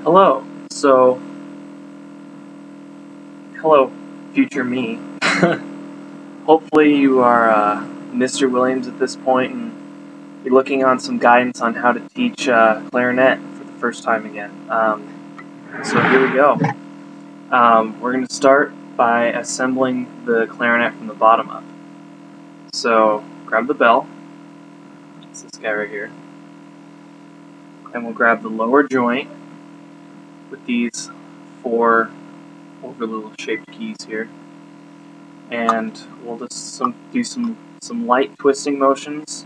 Hello. Hello, future me. Hopefully you are Mr. Williams at this point and you're looking on some guidance on how to teach clarinet for the first time again. So here we go. We're going to start by assembling the clarinet from the bottom up. So grab the bell. It's this guy right here. And we'll grab the lower joint with these 4 little shaped keys here, and we'll just do some light twisting motions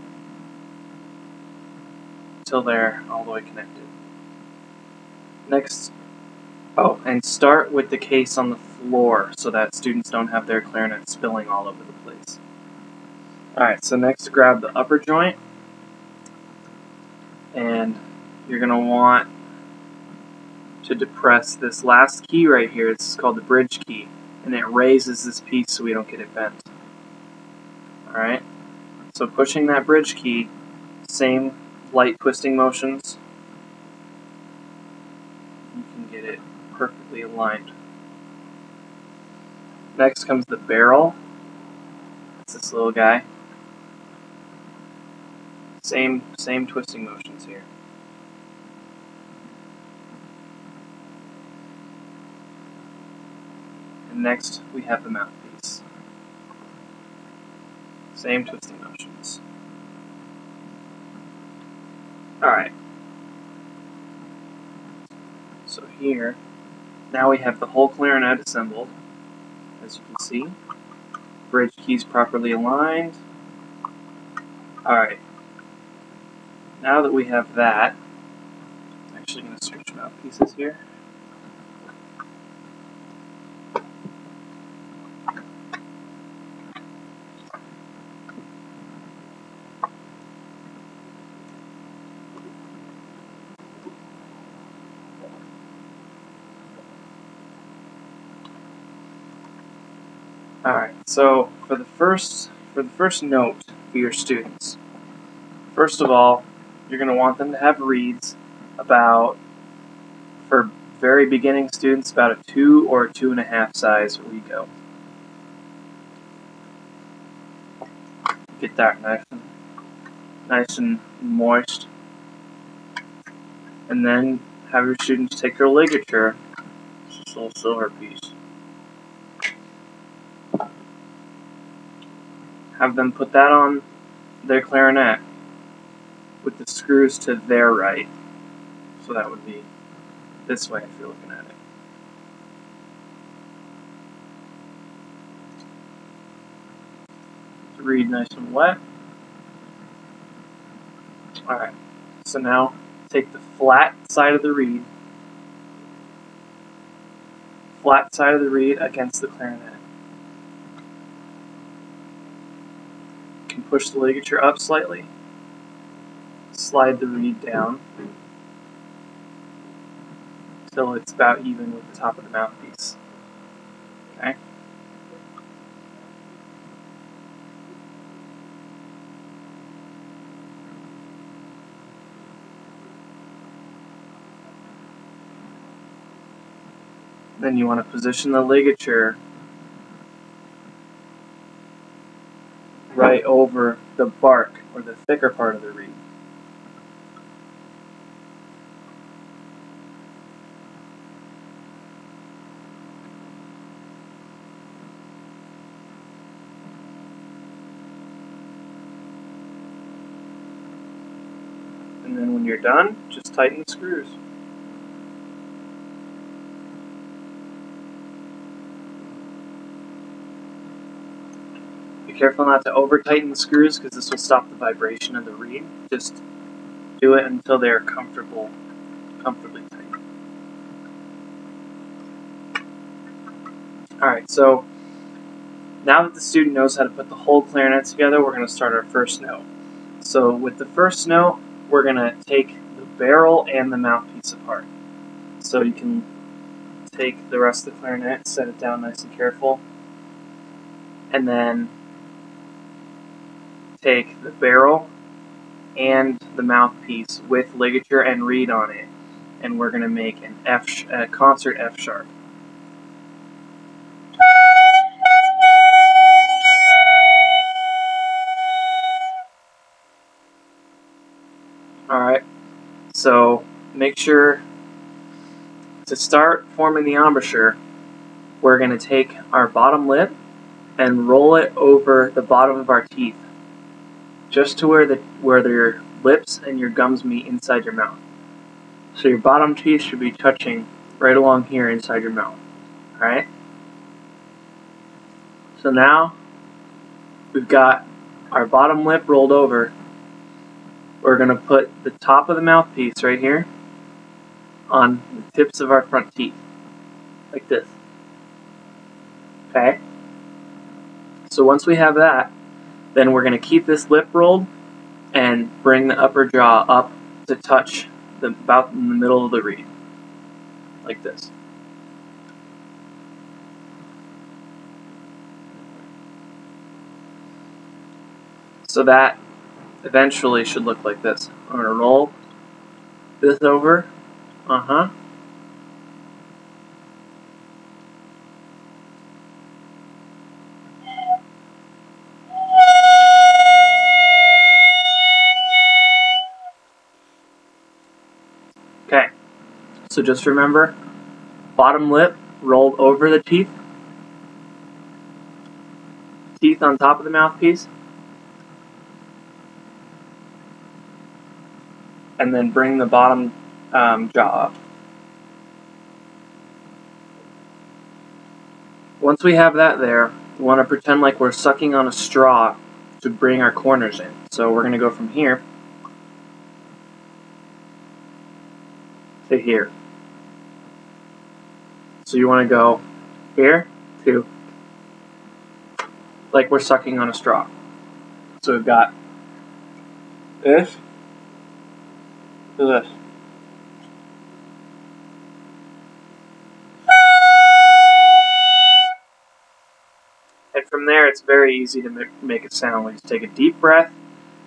until they're all the way connected. Next, and start with the case on the floor so that students don't have their clarinet spilling all over the place. Alright, so next grab the upper joint, and you're going to want to depress this last key right here. It's called the bridge key, and it raises this piece so we don't get it bent. Alright, so pushing that bridge key, same light twisting motions, you can get it perfectly aligned. Next comes the barrel. It's this little guy. Same twisting motions here. And next we have the mouthpiece. Same twisting motions. Alright. So here, now we have the whole clarinet assembled, as you can see. Bridge keys properly aligned. Alright. Now that we have that, I'm actually going to switch mouthpieces here. Alright, so for the first note for your students, first of all, you're going to want them to have reeds about, for very beginning students, about a 2 or 2.5 size rego. Get that nice and moist. And then have your students take their ligature, this little silver piece. Have them put that on their clarinet with the screws to their right. So that would be this way if you're looking at it. The reed nice and wet. Alright, so now take the flat side of the reed against the clarinet. You can push the ligature up slightly, slide the reed down until it's about even with the top of the mouthpiece. Okay? Then you want to position the ligature right over the bark, or the thicker part of the reed. And then when you're done, just tighten the screws. Be careful not to over-tighten the screws because this will stop the vibration of the reed. Just do it until they're comfortably tight. Alright, so now that the student knows how to put the whole clarinet together, we're going to start our first note. So with the first note, we're going to take the barrel and the mouthpiece apart. So you can take the rest of the clarinet, set it down nice and careful, and then take the barrel and the mouthpiece with ligature and reed on it, and we're going to make a concert F sharp. Alright, so make sure to start forming the embouchure, we're going to take our bottom lip and roll it over the bottom of our teeth, just to where your lips and your gums meet inside your mouth. So your bottom teeth should be touching right along here inside your mouth. Alright? So now we've got our bottom lip rolled over. We're going to put the top of the mouthpiece right here on the tips of our front teeth, like this. Okay? So once we have that, then we're going to keep this lip rolled and bring the upper jaw up to touch about in the middle of the reed, like this. So that eventually should look like this. I'm going to roll this over. Okay, so just remember, bottom lip rolled over the teeth, teeth on top of the mouthpiece, and then bring the bottom jaw up. Once we have that there, we want to pretend like we're sucking on a straw to bring our corners in. So we're going to go from here to here. So you want to go here to like we're sucking on a straw. So we've got this to this. And from there, it's very easy to make a sound. We just take a deep breath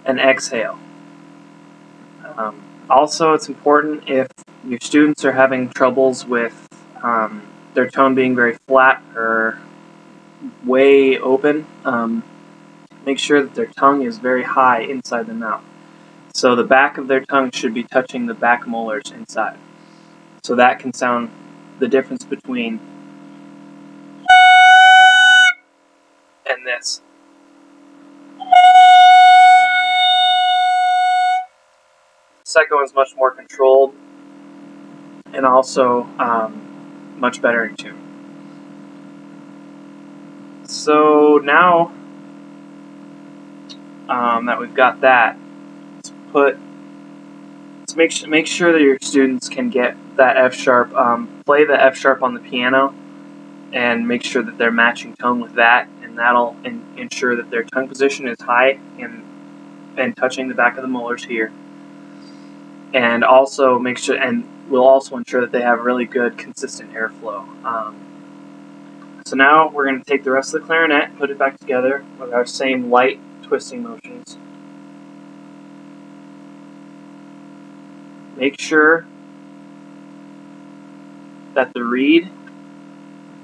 and exhale. Also, it's important if your students are having troubles with their tone being very flat or way open, make sure that their tongue is very high inside the mouth. So the back of their tongue should be touching the back molars inside. So that can sound the difference between and this. The second one's much more controlled and also much better in tune. So now that we've got that, let's make sure that your students can get that F sharp, play the F sharp on the piano, and make sure that they're matching tone with that, and that'll ensure that their tongue position is high and touching the back of the molars here. And also make sure, and we'll also ensure that they have really good, consistent airflow. So now we're going to take the rest of the clarinet, put it back together with our same light twisting motions. Make sure that the reed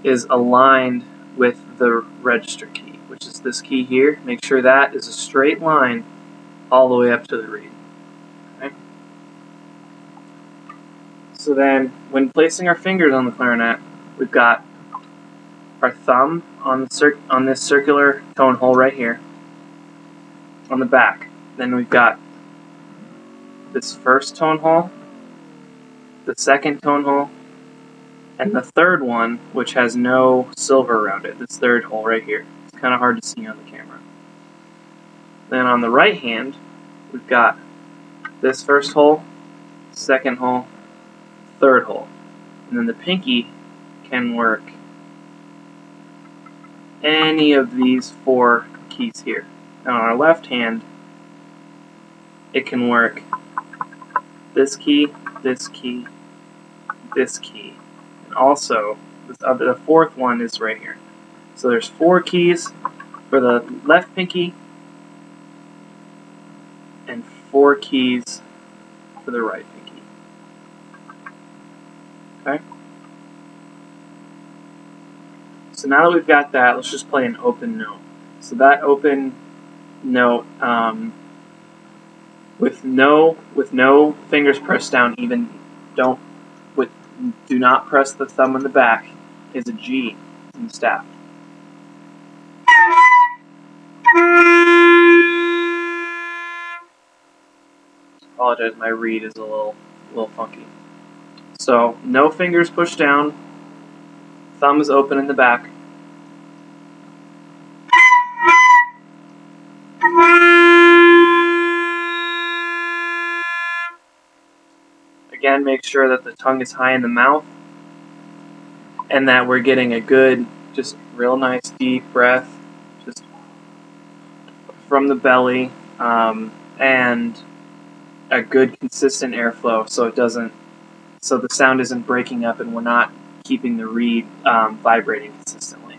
is aligned with the register key, which is this key here. Make sure that is a straight line all the way up to the reed. Okay? So then, when placing our fingers on the clarinet, we've got our thumb on this circular tone hole right here on the back. Then we've got this first tone hole, the second tone hole, and the third one, which has no silver around it, this third hole right here. It's kind of hard to see on the camera. Then on the right hand, we've got this first hole, second hole, third hole. And then the pinky can work any of these four keys here. And on our left hand, it can work this key, this key, this key. And also, the fourth one is right here. So there's 4 keys for the left pinky and 4 keys for the right pinky. Okay? So now that we've got that, let's just play an open note. So that open note, with no fingers pressed down, even do not press the thumb on the back, is a G in the staff. Apologize, my reed is a little funky. So no fingers pushed down, thumb is open in the back. Again, make sure that the tongue is high in the mouth and that we're getting a good, just real nice deep breath just from the belly, and a good consistent airflow so the sound isn't breaking up and we're not keeping the reed vibrating consistently.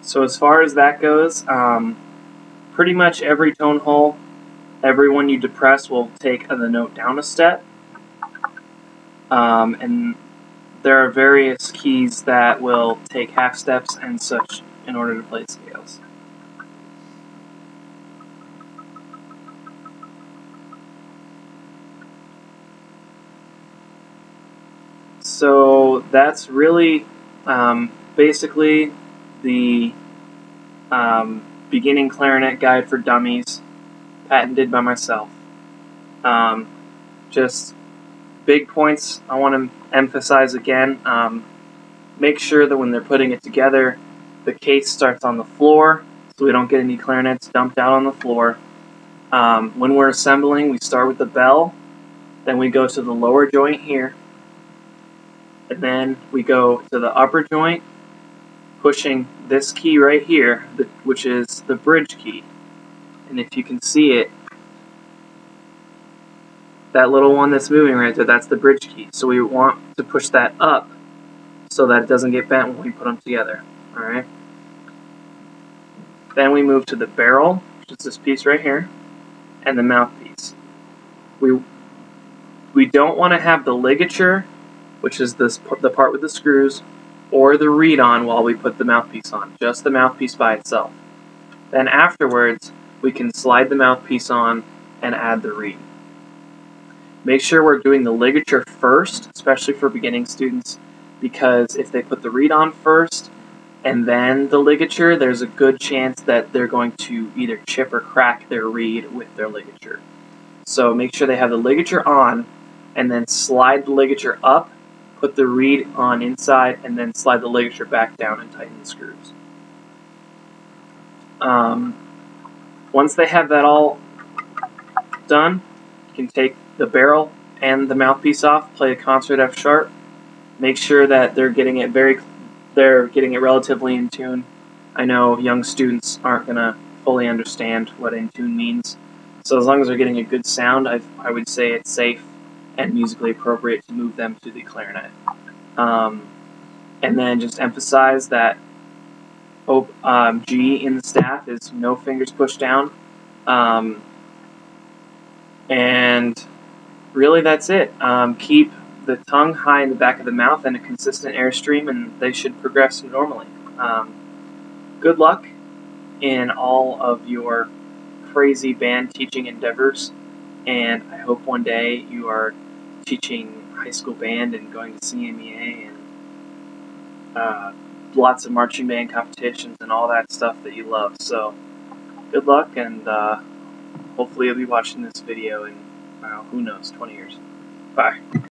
So as far as that goes, pretty much every tone hole, every one you depress will take the note down a step. And there are various keys that will take half steps and such in order to play scales. So that's really basically the beginning clarinet guide for dummies, patented by myself. Just big points I want to emphasize again. Make sure that when they're putting it together, the case starts on the floor so we don't get any clarinets dumped out on the floor. When we're assembling, we start with the bell, then we go to the lower joint here, and then we go to the upper joint, pushing this key right here, which is the bridge key. And if you can see it, that little one that's moving right there, that's the bridge key. So we want to push that up so that it doesn't get bent when we put them together. Alright? Then we move to the barrel, which is this piece right here, and the mouthpiece. We don't want to have the ligature, which is the part with the screws, or the reed on while we put the mouthpiece on, just the mouthpiece by itself. Then afterwards, we can slide the mouthpiece on and add the reed. Make sure we're doing the ligature first, especially for beginning students, because if they put the reed on first and then the ligature, there's a good chance that they're going to either chip or crack their reed with their ligature. So make sure they have the ligature on, and then slide the ligature up, put the reed on inside, and then slide the ligature back down and tighten the screws. Once they have that all done, you can take the barrel and the mouthpiece off, play a concert F sharp. Make sure that they're getting it relatively in tune. I know young students aren't going to fully understand what in tune means. So as long as they're getting a good sound, I would say it's safe and musically appropriate to move them to the clarinet. And then just emphasize that G in the staff is no fingers pushed down. And really that's it. Keep the tongue high in the back of the mouth and a consistent airstream, and they should progress normally. Good luck in all of your crazy band teaching endeavors, and I hope one day you are teaching high school band and going to CMEA and lots of marching band competitions and all that stuff that you love. So good luck, and hopefully you'll be watching this video in, who knows, 20 years. Bye.